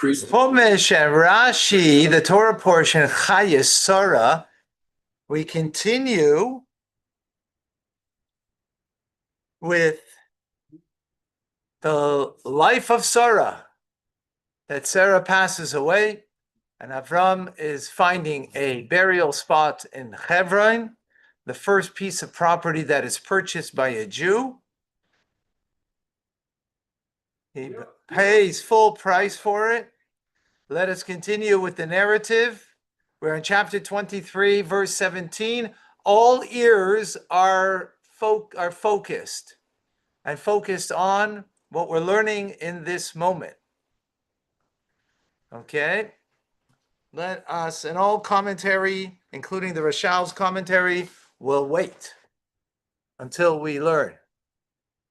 Chumash and Rashi, the Torah portion, Chayei Sarah, we continue with the life of Sarah, that Sarah passes away, and Avram is finding a burial spot in Hebron, the first piece of property that is purchased by a Jew. He pays full price for it. Let us continue with the narrative. We're in chapter 23, verse 17. All ears are focused on what we're learning in this moment. Okay? Let us, and all commentary, including the Rashal's commentary, will wait until we learn.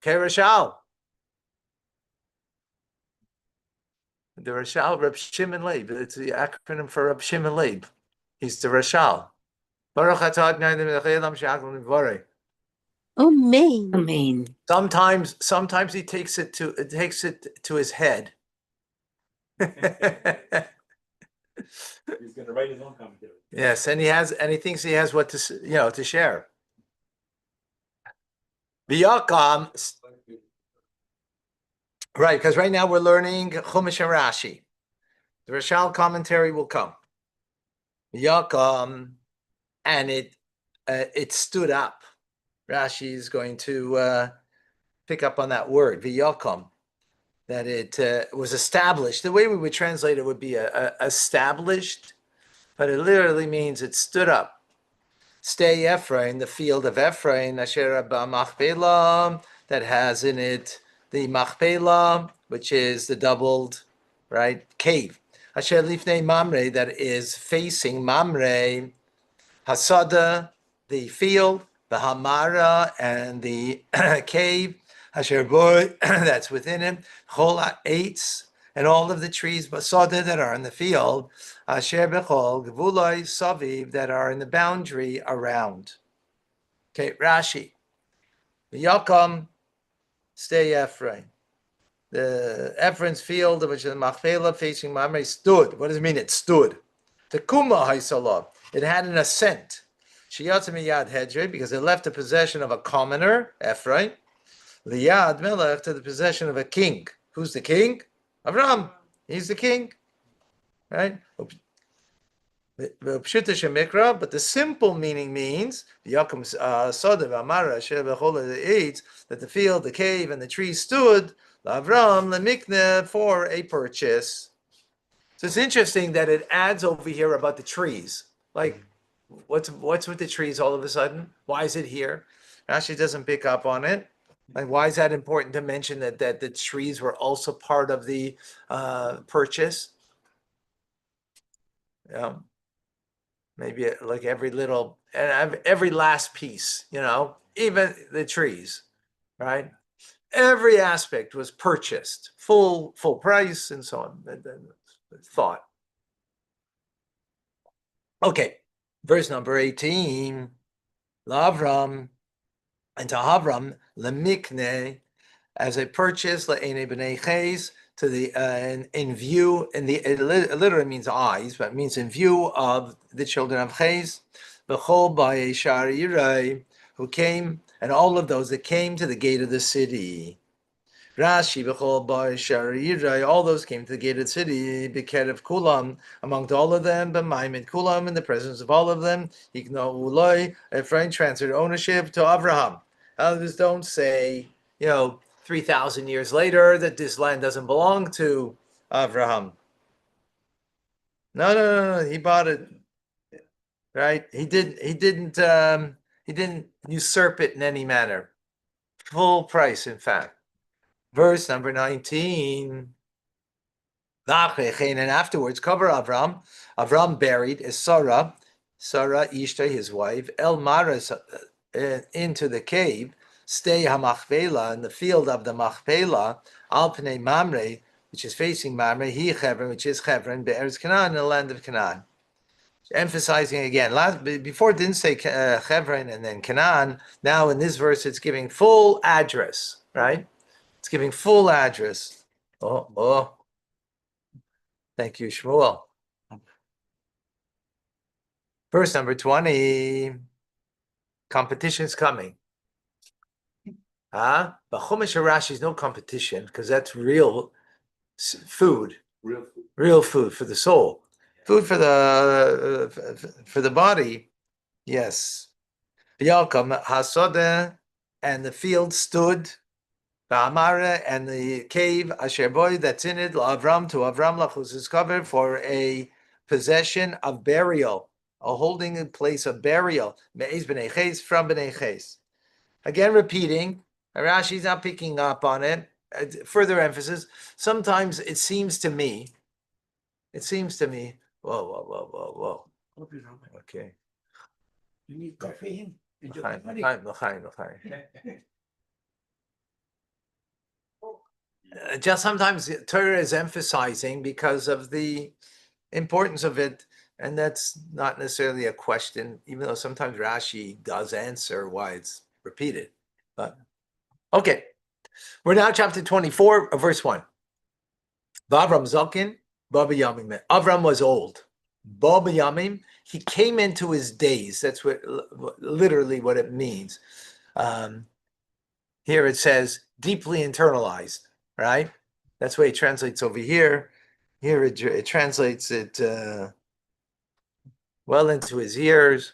Okay, Rashal? The Rashal, Reb Shimon Leib. It's the acronym for Reb Shimon Leib. He's the Rashal. Amen. Sometimes he takes it to his head. He's going to write his own commentary. Yes, and he thinks he has what to share. Right, because right now we're learning Chumash and Rashi. The Rashal commentary will come. V'yakam, and it stood up. Rashi is going to pick up on that word, v'yakam, that it was established. The way we would translate it would be established, but it literally means it stood up. Stay Ephraim, the field of Ephraim, asher b'machpelah, that has in it the machpelah, which is the doubled, right, cave. Asher lifnei Mamre, that is facing Mamre. Hasada, the field. The Hamara, and the cave. Asher boy, that's within it. Chola eitz, and all of the trees basada that are in the field. Asher bechol gvulai saviv, that are in the boundary around. Okay, Rashi. V'yakam, stay Ephraim. The Ephraim's field, which is the Machpelah facing Mamre, stood. What does it mean? It stood. Tekuma haisalav. It had an ascent. Shiyatza miyad hedre, because it left the possession of a commoner, Ephraim. Liyad melech, to the possession of a king. Who's the king? Avram. He's the king, right? But the simple meaning means that the field, the cave, and the tree stood Avram lemikne, for a purchase. So it's interesting that it adds over here about the trees. Like, what's with the trees all of a sudden? Why is it here? Rashi doesn't pick up on it. Like, why is that important to mention that the trees were also part of the purchase? Maybe like every last piece, even the trees, right? Every aspect was purchased, full price, and so on. Thought. Okay, verse number 18. Lavram, and to Avram lemikne, as a purchase le'enei b'nei ches, to the in view, it literally means eyes, but it means in view of the children of Ches, b'chol ba'ei shar yirai, who came, and all of those that came to the gate of the city. Rashi b'chol ba'ei shar yirai, all those came to the gate of the city, b'kerev kulam, among all of them, b'maimed kulam, in the presence of all of them, hikno uloi, Ephraim transferred ownership to Avraham. Others don't say, 3,000 years later, that this land doesn't belong to Avraham. No. He bought it, right? He didn't usurp it in any manner. Full price, in fact. Verse number 19. And afterwards, cover Avram. Avram buried is Sarah Ishta, his wife, El Maras, into the cave. Stay Hamachpelah, in the field of the Machpelah, Al Pnei Mamre, which is facing Mamre, He Hebron, which is Hebron, Be'eretz Canaan, in the land of Canaan. Emphasizing again, before it didn't say Hebron and then Canaan, now in this verse it's giving full address, right? It's giving full address. Thank you, Shmuel. Verse number 20. Competition's coming. But Chumash Rashi is no competition because that's real food. Real food for the soul. Food for the body. Yes. V'yalkam hasodeh, and the field stood. Ba'amara, and the cave asher boy that's in it. Avram, to Avram lachus is covered for a possession of burial, a holding place of burial. Me'ez b'nei ches, from b'nei ches. Again, repeating. Rashi's not picking up on it. Further emphasis. Sometimes it seems to me. Whoa. Okay. You need caffeine? Just sometimes Torah is emphasizing because of the importance of it, and that's not necessarily a question, even though sometimes Rashi does answer why it's repeated. But okay, we're now chapter 24, verse 1. Avram Zokin, Baba Yamim. Avram was old. Baba Yamim, he came into his days. That's literally what it means. Here it says deeply internalized, right? That's why it translates over here. Here it translates it well into his years,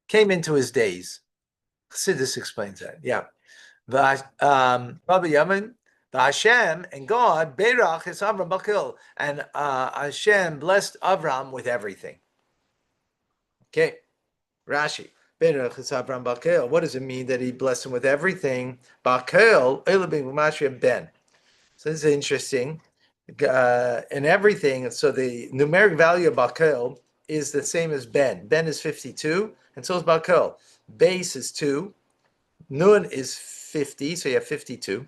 came into his days. Chassidus explains that, yeah. Baba Yamin, Hashem, and God, Berach is Avram Bakil, and Hashem blessed Avram with everything. Okay, Rashi. Berach is Avram Bakil. What does it mean that he blessed him with everything? Bakil, Ben. So this is interesting. In everything, so the numeric value of Bakil is the same as Ben. Ben is 52, and so is Bakil. Base is 2. Nun is 50, so you have 52.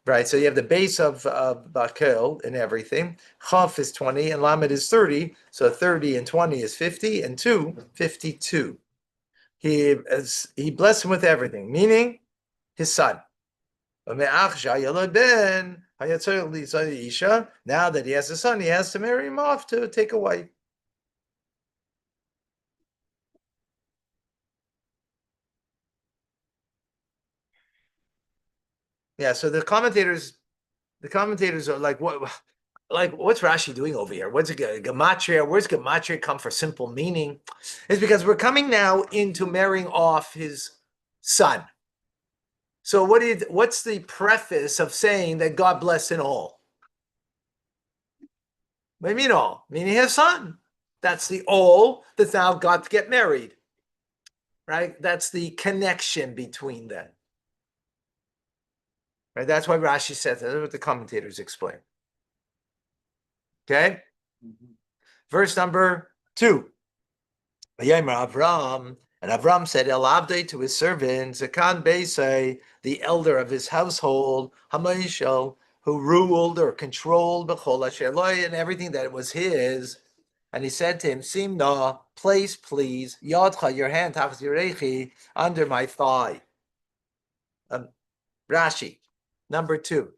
Right, so you have the base of Bakil in everything. Chaf is 20, and Lamed is 30. So 30 and 20 is 50, and 2, 52. He blessed him with everything, meaning his son. Now that he has a son, he has to marry him off to take a wife. Yeah, so the commentators are like, what's Rashi doing over here? What's gematria? Where's gematria come for simple meaning? It's because we're coming now into marrying off his son. So what's the preface of saying that God blessed in all? What do you mean all? Meaning his son. That's the all that now got to get married. Right? That's the connection between them. Right? That's why Rashi says that. That's what the commentators explain. Okay? Mm-hmm. Verse number 2. Avram, and Avram said, El Abdei, to his servant, Zakan Beisai, the elder of his household, Hamayishel, who ruled or controlled Bechol Asherloi, and everything that was his. And he said to him, Simna, place, please, Yadcha, your hand, Tafas Yerechi, under my thigh. Rashi, number 2.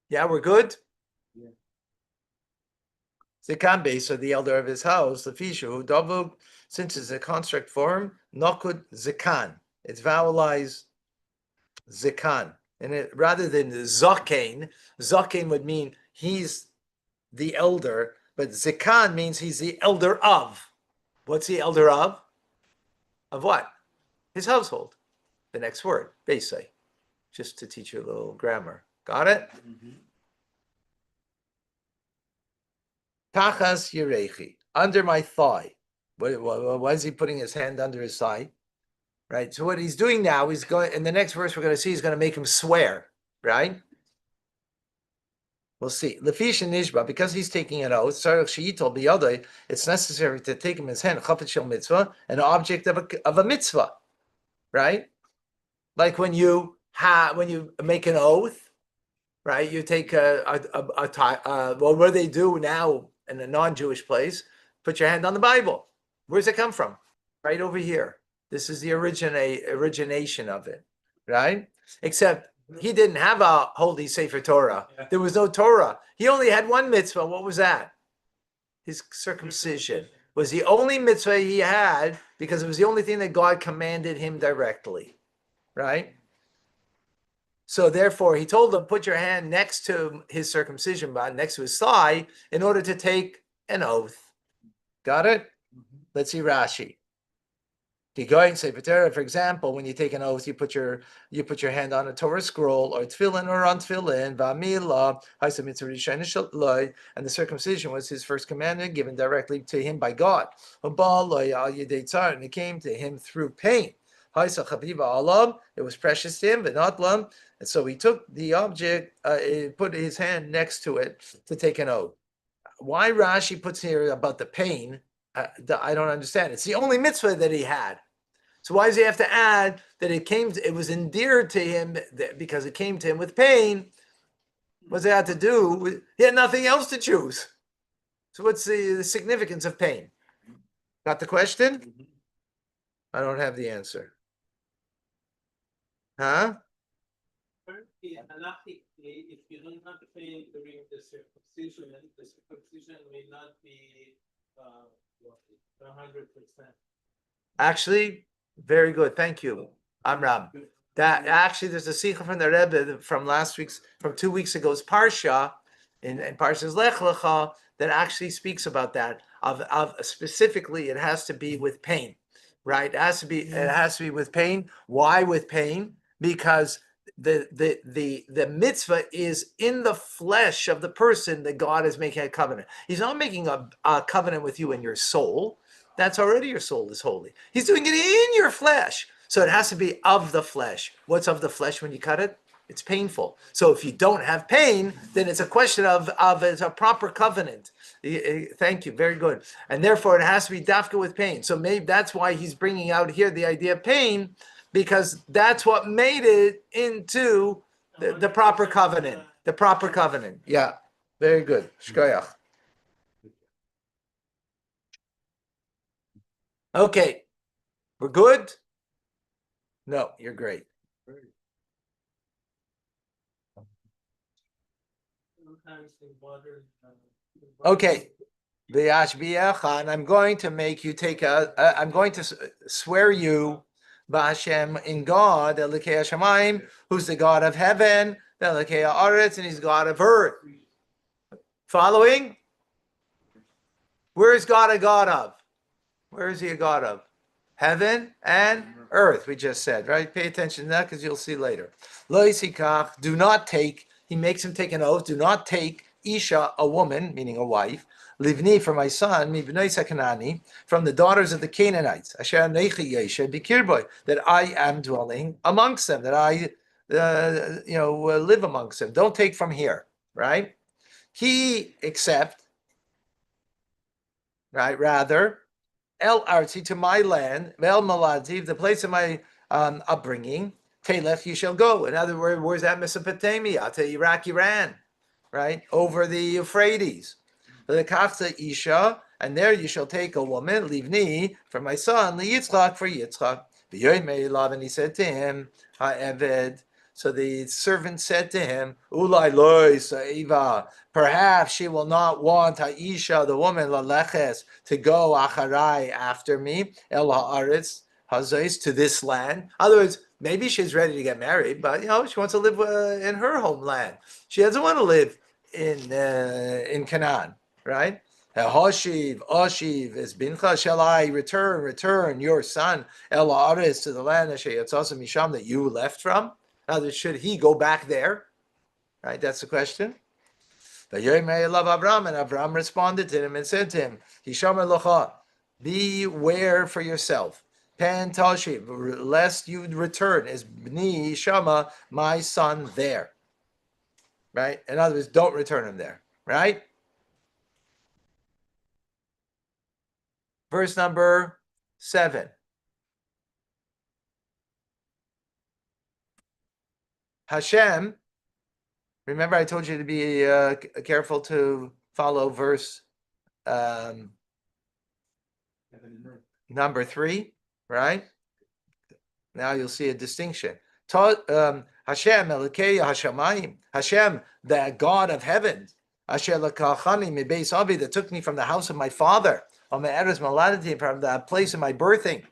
Yeah, we're good? Yeah. Zakan Beisai, the elder of his house, the Fishu, Davuk, since it's a construct form, Nokud Zakan. It's vowelized Zakan. And rather than Zaken, Zaken would mean he's the elder, but Zakan means he's the elder of. What's the elder of? Of what? His household. The next word, Beisai. Just to teach you a little grammar. Got it? Tachas Yerechi, under my thigh. Why is he putting his hand under his thigh? Right. So what he's doing now is going, in the next verse we're going to see, he's going to make him swear. Right. We'll see. Lefish and Nishba, because he's taking an oath, it's necessary to take him his hand, mitzvah, an object of a mitzvah. Right. Like when you make an oath, right? You take what do they do now in a non-Jewish place? Put your hand on the Bible. Where's it come from? Right over here. This is the origination of it, right? Except he didn't have a holy Sefer Torah. There was no Torah. He only had one mitzvah. What was that? his circumcision was the only mitzvah he had because it was the only thing that God commanded him directly, right? So therefore, he told him, put your hand next to his circumcision, next to his thigh, in order to take an oath. Got it? Let's see Rashi. Going say for example, when you take an oath, you put your hand on a Torah scroll or tefillin or on tefillin, and the circumcision was his first commandment given directly to him by God. And it came to him through pain. It was precious to him, but not lam. And so he took the object, put his hand next to it to take an oath. Why Rashi puts here about the pain, I don't understand. It's the only mitzvah that he had. So why does he have to add that it was endeared to him because it came to him with pain? What's it had to do? He had nothing else to choose. So what's the significance of pain? Got the question? I don't have the answer. Huh? If you don't have pain during the circumcision may not be 100%. Actually, very good. Thank you, Amram. That actually, there's a sikha from the Rebbe from 2 weeks ago's Parsha, in Parsha's Lech Lecha, that actually speaks about that. Of specifically, it has to be with pain, right? It has to be with pain. Why with pain? Because the mitzvah is in the flesh of the person that God is making a covenant. He's not making a covenant with you in your soul. That's already your soul is holy. He's doing it in your flesh. So it has to be of the flesh. What's of the flesh when you cut it? It's painful. So if you don't have pain, then it's a question of it's a proper covenant. Thank you. Very good. And therefore it has to be dafka with pain. So maybe that's why he's bringing out here the idea of pain, because that's what made it into the proper covenant. The proper covenant. Yeah. Very good. Shkoyach. Okay, we're good? No, you're great. Okay, and I'm going to make you I'm going to swear you B'Hashem in God, Elikei Hashemayim, who's the God of heaven, Elikei Haaretz, and he's God of earth. Following? Where is God a God of? Where is he a God of? Heaven and earth, we just said, right? Pay attention to that because you'll see later. Lo yisikach, do not take, he makes him take an oath, do not take Isha, a woman, meaning a wife, livni, for my son, mibnei Kanani, from the daughters of the Canaanites, asher nechi yeshe bikirboy, that I am dwelling amongst them, that I live amongst them. Don't take from here, right? He except, right, rather, El Arzi, to my land, Vel Maladi, the place of my upbringing, Telech, you shall go. In other words, where's that? Mesopotamia, to Iraq, Iran, right? Over the Euphrates. The Kafta Isha, and there you shall take a woman, Livni, for my son, Yitzchak, for Yitzchak. And he said to him, Ha'eved. So the servant said to him, Ulai loy sa'iva, perhaps she will not want Aisha, the woman, laleches, to go acharai, after me, el haaretz hazais, to this land. In other words, maybe she's ready to get married, but she wants to live in her homeland. She doesn't want to live in Canaan, right? Oshiv is bincha, shall I return your son el haaretz, to the land misham, that you left from? Now, should he go back there? Right, that's the question. And Avram responded to him and said to him, Hishamar locha, beware for yourself, Pen Tashiv, lest you return as Bni Shama, my son, there. Right? In other words, don't return him there. Right? Verse number 7. Hashem, remember I told you to be careful to follow verse number 3, right? Now you'll see a distinction. Hashem, Elokei Hashemayim, Hashem, the God of heaven, Asher lakachani mibeis avi, that took me from the house of my father, from the place of my birthing.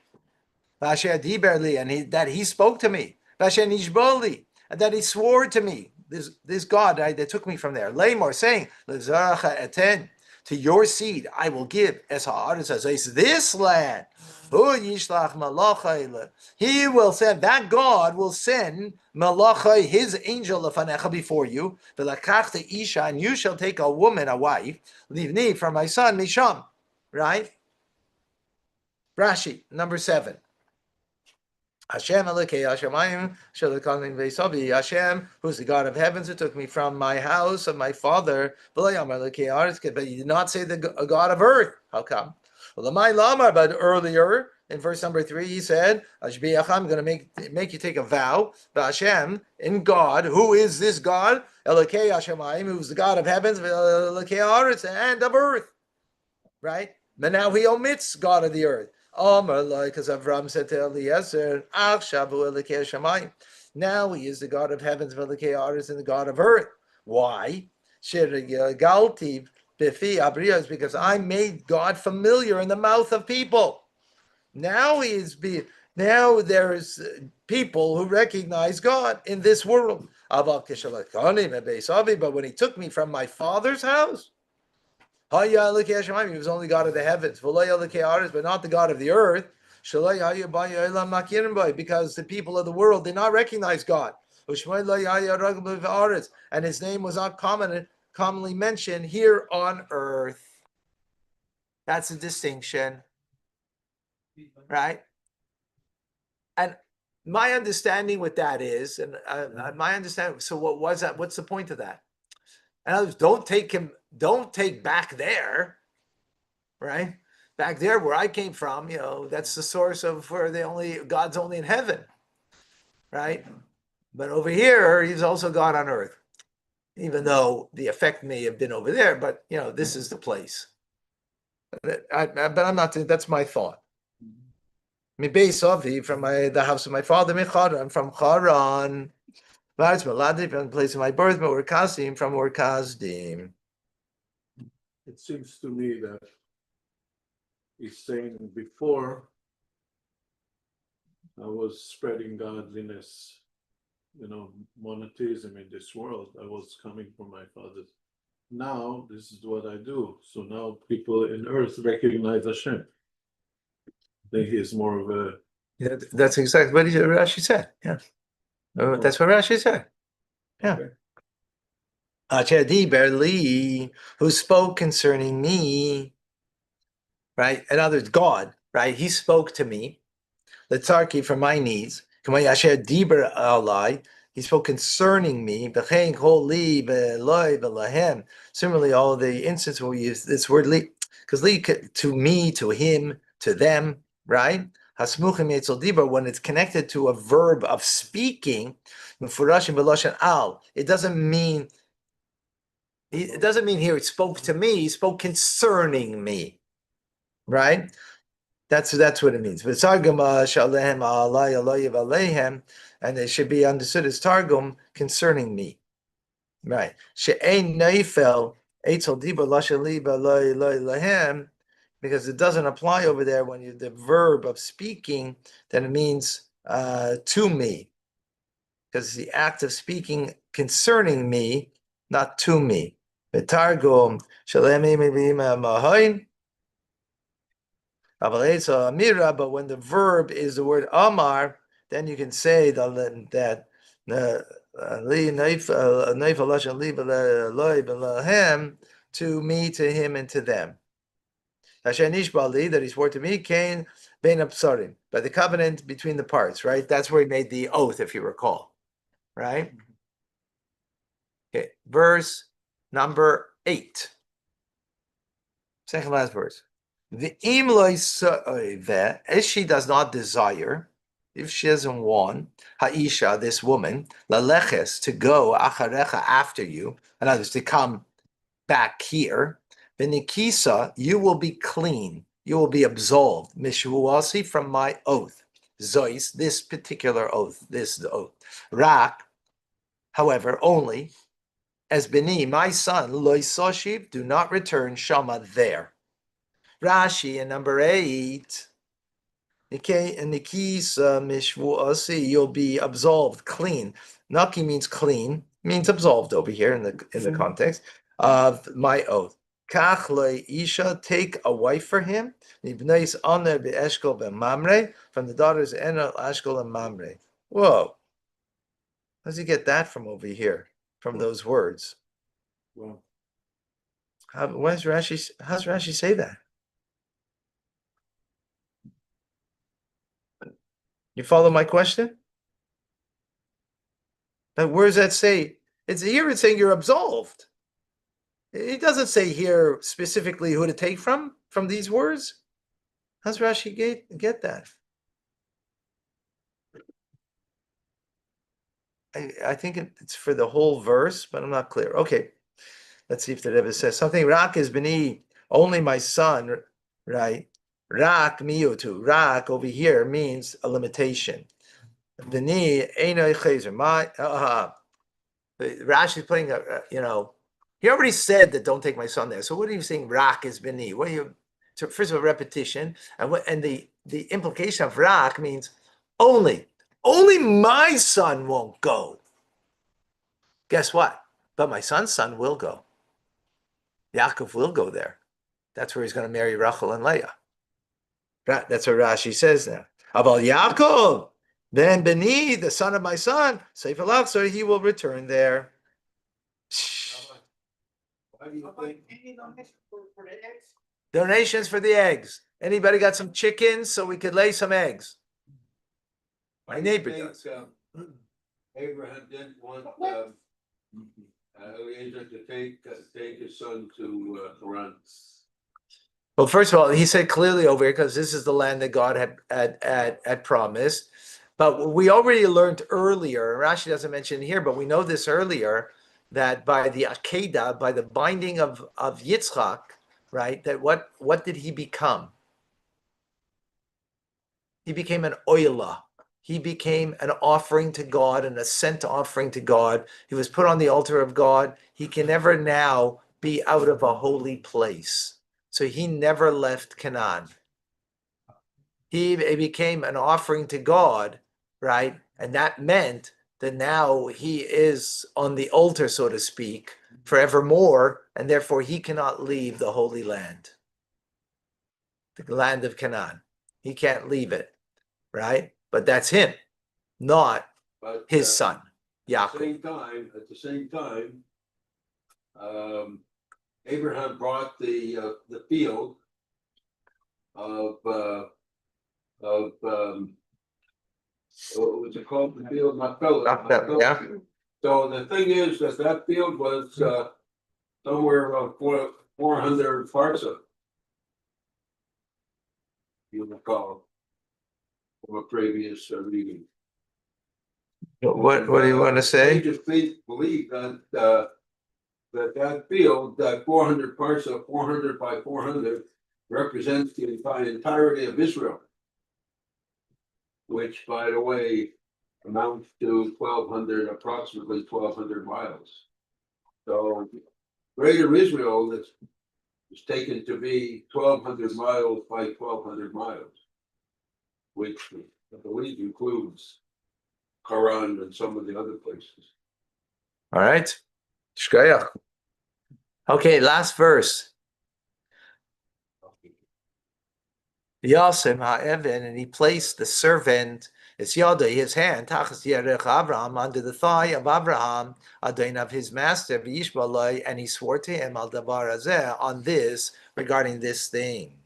Asher diberli, and that he spoke to me. Asher nishboli, and that he swore to me. This God that took me from there. Lamor saying, Lezaracha eten, to your seed I will give es haaretz hazos, this land. Hu yishlach malachai, he will send, that God will send malachai, his angel lefanecha, before you. V'lakachta isha, and you shall take a woman, a wife, livni, from my son Misham. Right? Rashi, number 7. Hashem Elokei Hashemayim Shalakalim Veisavi. Hashem, who's the God of heavens, who took me from my house of my father. But he did not say the God of earth. How come? But earlier in verse number 3, he said, I'm going to make you take a vow. But Hashem, in God, who is this God? Elokei Hashemayim, who's the God of heavens, and of earth. Right? But now he omits God of the earth. Because Avram said to Eliezer, now he is the God of heavens, and the God of earth. Why? Is because I made God familiar in the mouth of people. Now now there's people who recognize God in this world. But when he took me from my father's house, he was only God of the heavens, but not the God of the earth. Because the people of the world did not recognize God. And his name was not commonly mentioned here on earth. That's a distinction. Right? And my understanding with that is, so what was that? What's the point of that? In other words, don't take back there, right? Back there where I came from, that's the source of where God's only in heaven, right? But over here, he's also God on earth, even though the effect may have been over there, but this is the place. But I'm not, that's my thought. From the house of my father, I'm from Charan. From the place of my birth, from Ur Kasdim. It seems to me that he's saying before I was spreading godliness, monotheism in this world. I was coming from my father. Now this is what I do. So now people in earth recognize Hashem. I think he's more of a. Yeah, that's exactly what Rashi said. Yeah. That's what Rashi said. Yeah. Okay. Who spoke concerning me, right? In other words, God, right? He spoke to me. The tzarki for my needs. He spoke concerning me. Similarly, all the instances where we use this word li, because li to me, to him, to them, right? When it's connected to a verb of speaking, it doesn't mean here it spoke to me, he spoke concerning me, right? That's what it means. And it should be understood as targum concerning me, right? Because it doesn't apply over there when the verb of speaking, then it means to me, because it's the act of speaking concerning me, not to me. Targum but when the verb is the word amar, then you can say that to me, to him, and to them. That he swore to me, by the covenant between the parts, right? That's where he made the oath, if you recall, right? Okay, verse number 8. Second last verse. If she does not desire, if she doesn't want, Haisha, this woman, laleches, to go acharecha, after you, and others to come back here, Benikisa, you will be clean, you will be absolved, Mishvuasi, from my oath. Zois, this particular oath, this oath. Rak, however, only, as bini, my son, loy soshiv, do not return shama there. Rashi in number 8. In the keys mishvuasi, you'll be absolved, clean. Naki means clean, means absolved over here in the context of my oath. Kach le isha, take a wife for him. Nibneis aner be'eshkol be'mamre, from the daughters Enel, Ashkol, and Mamre. Whoa, how does he get that from over here? From those words? Well, How's Rashi say that? You follow my question? But where does that say? It's here. It's saying you're absolved. It doesn't say here specifically who to take from these words. How's Rashi get that? I think it's for the whole verse, but I'm not clear. Okay, let's see if the Rebbe says something. Rak is bini, only my son, right? Rak miyutu. Rak over here means a limitation. Bini einay chezer. Rashi is putting he already said that don't take my son there. So what are you saying? Rak is bini. What are you? So first of all, repetition, and the implication of rak means only my son won't go. Guess what? But my son's son will go. Yaakov will go there. That's where he's going to marry Rachel and Leah. That's what Rashi says now. About Yaakov, then Beni, the son of my son, Sefer Lachzor, he will return there. why do you think? Donations for the eggs. Anybody got some chickens so we could lay some eggs? My neighbor does. Abraham didn't want Eliezer to take his son to Haran. Well, first of all, he said clearly over here because this is the land that God had promised. But we already learned earlier, Rashi doesn't mention it here, but we know this earlier, that by the Akedah, by the binding of Yitzchak, right, that what did he become? He became an oila. He became an offering to God, an ascent offering to God. He was put on the altar of God. He can never now be out of a holy place. So he never left Canaan. He became an offering to God, right? And that meant that now he is on the altar, so to speak, forevermore, and therefore he cannot leave the Holy Land, the land of Canaan. He can't leave it, right? But that's him, not his son, Yaakov. At the same time, Abraham brought the field of what was it called? The field of Machpelah. Yeah. So the thing is that field was somewhere around 400 parsa. You recall from a previous reading. What do you want to say? They just believe that that field, that 400 parsa, 400 by 400, represents the entirety of Israel, which, by the way, amounts to approximately 1,200 miles. So Greater Israel is taken to be 1,200 miles by 1,200 miles, which I believe includes Haran and some of the other places. All right. Shkoyach. Okay, last verse. Yasem ha'evan, and he placed the servant, his yada, his hand, tachas yerech Abraham, under the thigh of Abraham, adain of his master, v'yishbalai, and he swore to him al davar hazeh, on this, regarding this thing.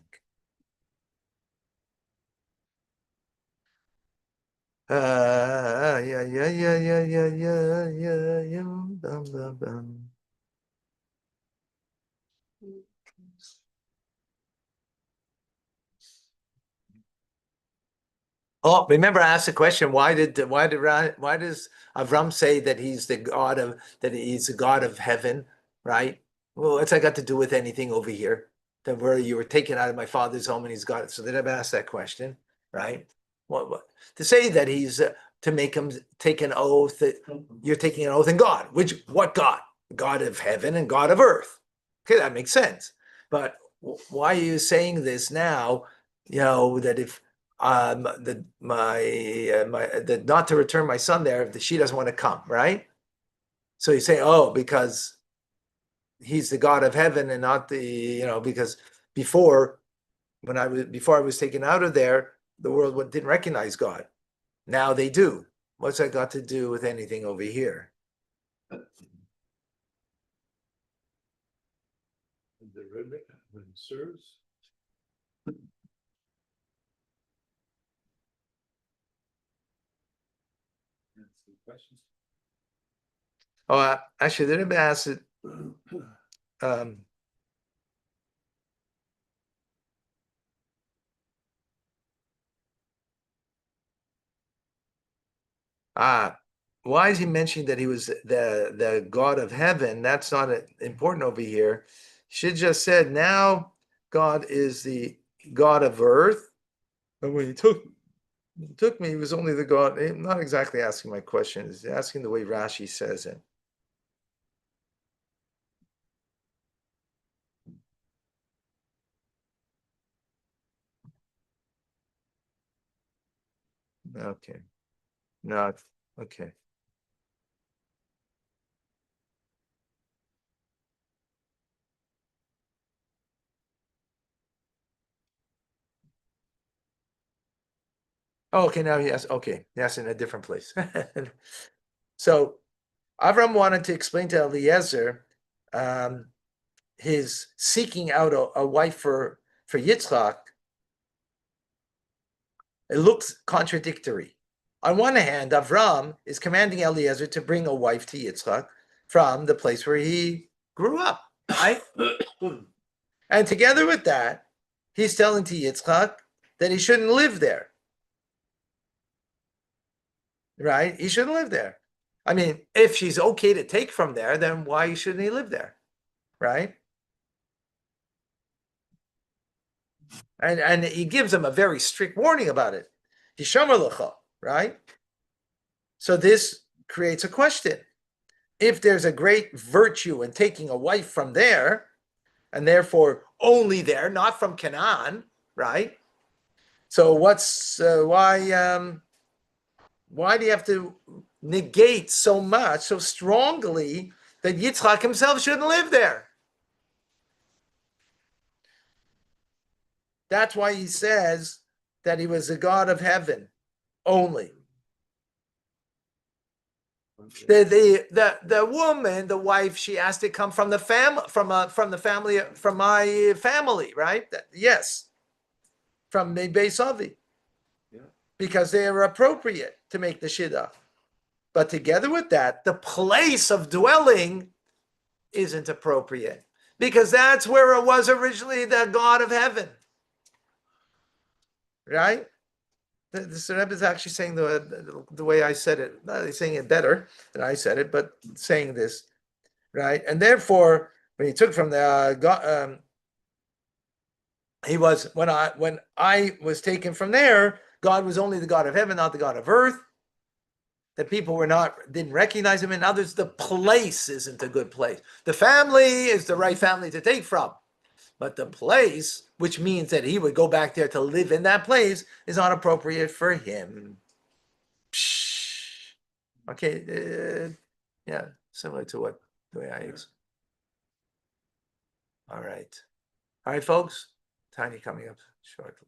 Oh, remember I asked the question, why does Avram say that he's the God of heaven, right? Well, what's that got to do with anything over here? That where you were taken out of my father's home and he's God. So they never asked that question, right? What to say that he's to make him take an oath, that you're taking an oath in God, what God? God of heaven and God of earth. Okay, that makes sense. But why are you saying this now? That if that that not to return my son there if she doesn't want to come, right? So you say, oh, because he's the God of heaven and not because before I was taken out of there, the world didn't recognize God. Now they do. What's that got to do with anything over here? The ribbon when it serves. Questions? Oh, actually, they didn't ask it. Why is he mentioning that he was the God of heaven? That's not important over here. Should just said now God is the God of earth. But when he took me, he was only the God. I'm not exactly asking my question. He's asking the way Rashi says it. Okay. No, okay. Oh, okay, now he has, okay, that's in a different place. So Avram wanted to explain to Eliezer his seeking out a wife for Yitzchak. It looks contradictory. On one hand, Avram is commanding Eliezer to bring a wife to Yitzchak from the place where he grew up, right? And together with that, he's telling to Yitzchak that he shouldn't live there. Right? He shouldn't live there. I mean, if she's okay to take from there, then why shouldn't he live there? Right? And he gives him a very strict warning about it. Hishamar lecha, right? So this creates a question. If there's a great virtue in taking a wife from there, and therefore only there, not from Canaan, right? So why do you have to negate so much, so strongly, that Yitzchak himself shouldn't live there? That's why he says that he was the God of heaven only. The woman, the wife, she asked to come from the family, from my family, right? Yes, from the Beis Avi, because they are appropriate to make the shidduch. But together with that, the place of dwelling isn't appropriate, because that's where it was originally the God of heaven, right? The Rebbe is actually saying the way I said it. He's saying it better than I said it, but saying this, right? And therefore, when he took from the God, he was when I was taken from there, God was only the God of heaven, not the God of earth. That people didn't recognize him, and others, the place isn't a good place. The family is the right family to take from. But the place, which means that he would go back there to live in that place, is not appropriate for him. Okay, yeah, similar to what the way I explained. All right, folks. Tiny coming up shortly.